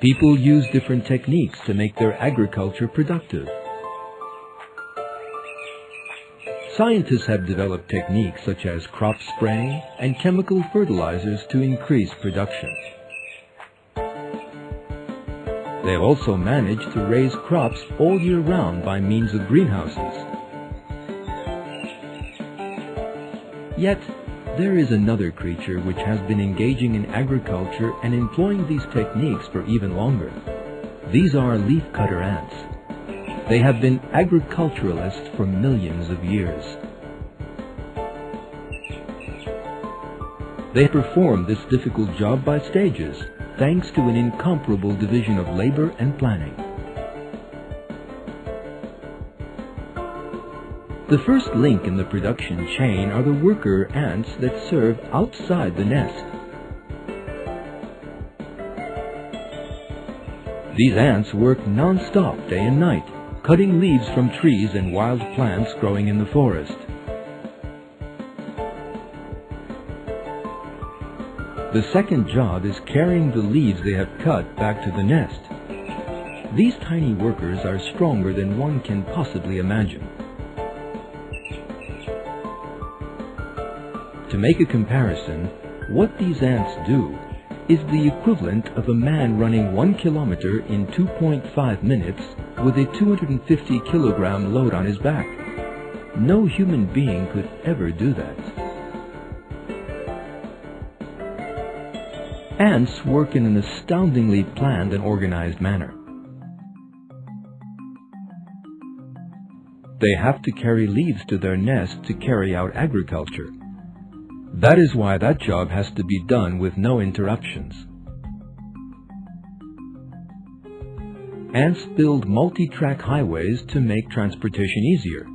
People use different techniques to make their agriculture productive. Scientists have developed techniques such as crop spraying and chemical fertilizers to increase production. They have also managed to raise crops all year round by means of greenhouses. Yet, there is another creature which has been engaging in agriculture and employing these techniques for even longer. These are leafcutter ants. They have been agriculturalists for millions of years. They perform this difficult job by stages, thanks to an incomparable division of labor and planning. The first link in the production chain are the worker ants that serve outside the nest. These ants work non-stop day and night, cutting leaves from trees and wild plants growing in the forest. The second job is carrying the leaves they have cut back to the nest. These tiny workers are stronger than one can possibly imagine. To make a comparison, what these ants do is the equivalent of a man running 1 kilometer in 2.5 minutes with a 250 kilogram load on his back. No human being could ever do that. Ants work in an astoundingly planned and organized manner. They have to carry leaves to their nest to carry out agriculture. That is why that job has to be done with no interruptions. Ants build multi-track highways to make transportation easier.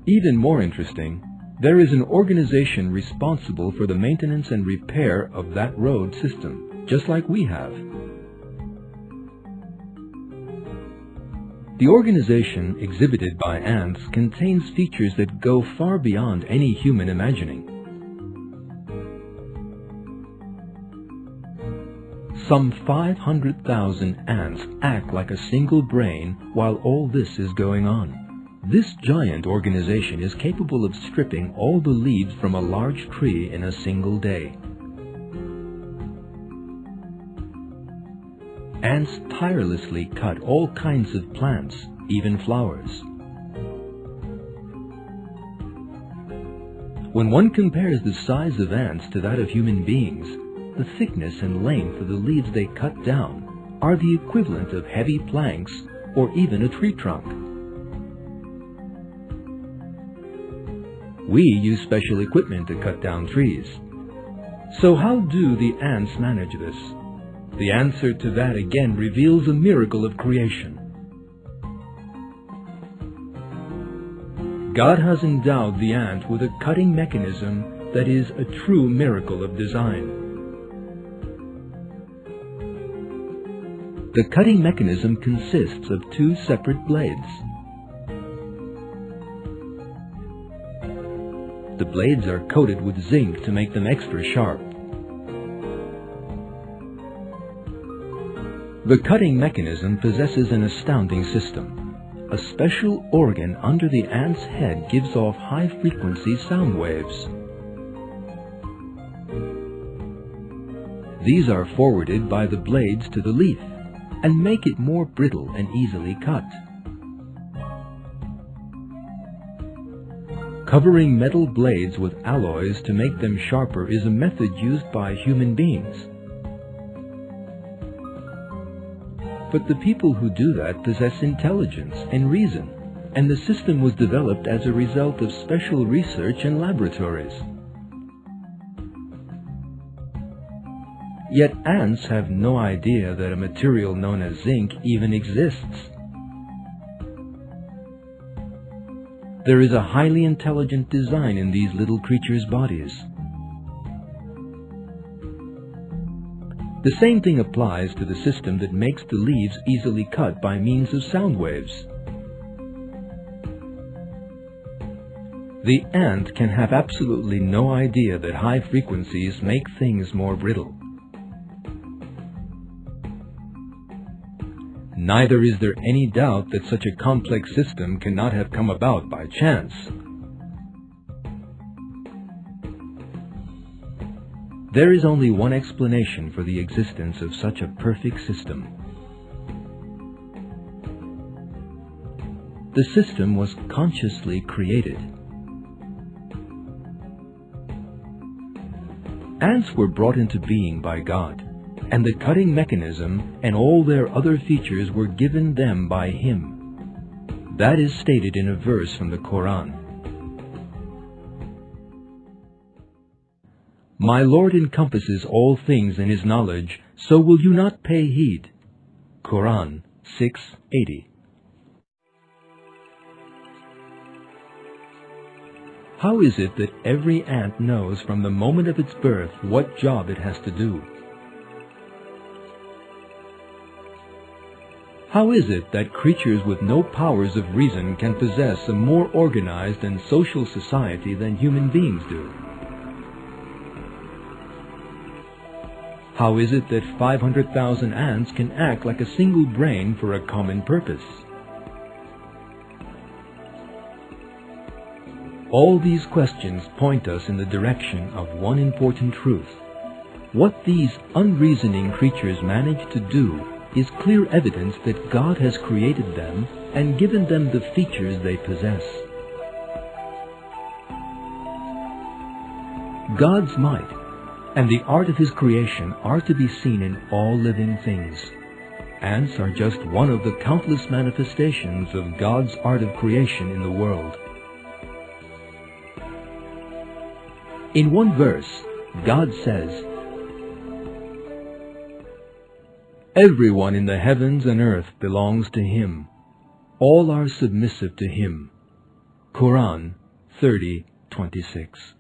Even more interesting, there is an organization responsible for the maintenance and repair of that road system, just like we have. The organization exhibited by ants contains features that go far beyond any human imagining. Some 500,000 ants act like a single brain while all this is going on. This giant organization is capable of stripping all the leaves from a large tree in a single day. Ants tirelessly cut all kinds of plants, even flowers. When one compares the size of ants to that of human beings, the thickness and length of the leaves they cut down are the equivalent of heavy planks or even a tree trunk. We use special equipment to cut down trees. So how do the ants manage this? The answer to that again reveals a miracle of creation. God has endowed the ant with a cutting mechanism that is a true miracle of design. The cutting mechanism consists of two separate blades. The blades are coated with zinc to make them extra sharp. The cutting mechanism possesses an astounding system. A special organ under the ant's head gives off high-frequency sound waves. These are forwarded by the blades to the leaf and make it more brittle and easily cut. Covering metal blades with alloys to make them sharper is a method used by human beings. But the people who do that possess intelligence and reason, and the system was developed as a result of special research and laboratories. Yet ants have no idea that a material known as zinc even exists. There is a highly intelligent design in these little creatures' bodies. The same thing applies to the system that makes the leaves easily cut by means of sound waves. The ant can have absolutely no idea that high frequencies make things more brittle. Neither is there any doubt that such a complex system cannot have come about by chance. There is only one explanation for the existence of such a perfect system. The system was consciously created. Ants were brought into being by God, and the cutting mechanism and all their other features were given them by Him. That is stated in a verse from the Quran. My Lord encompasses all things in His knowledge, so will you not pay heed? Quran 6:80. How is it that every ant knows from the moment of its birth what job it has to do? How is it that creatures with no powers of reason can possess a more organized and social society than human beings do? How is it that 500,000 ants can act like a single brain for a common purpose? All these questions point us in the direction of one important truth. What these unreasoning creatures manage to do is clear evidence that God has created them and given them the features they possess. God's might and the art of His creation are to be seen in all living things. Ants are just one of the countless manifestations of God's art of creation in the world. In one verse, God says, "Everyone in the heavens and earth belongs to Him. All are submissive to Him." Quran 30:26.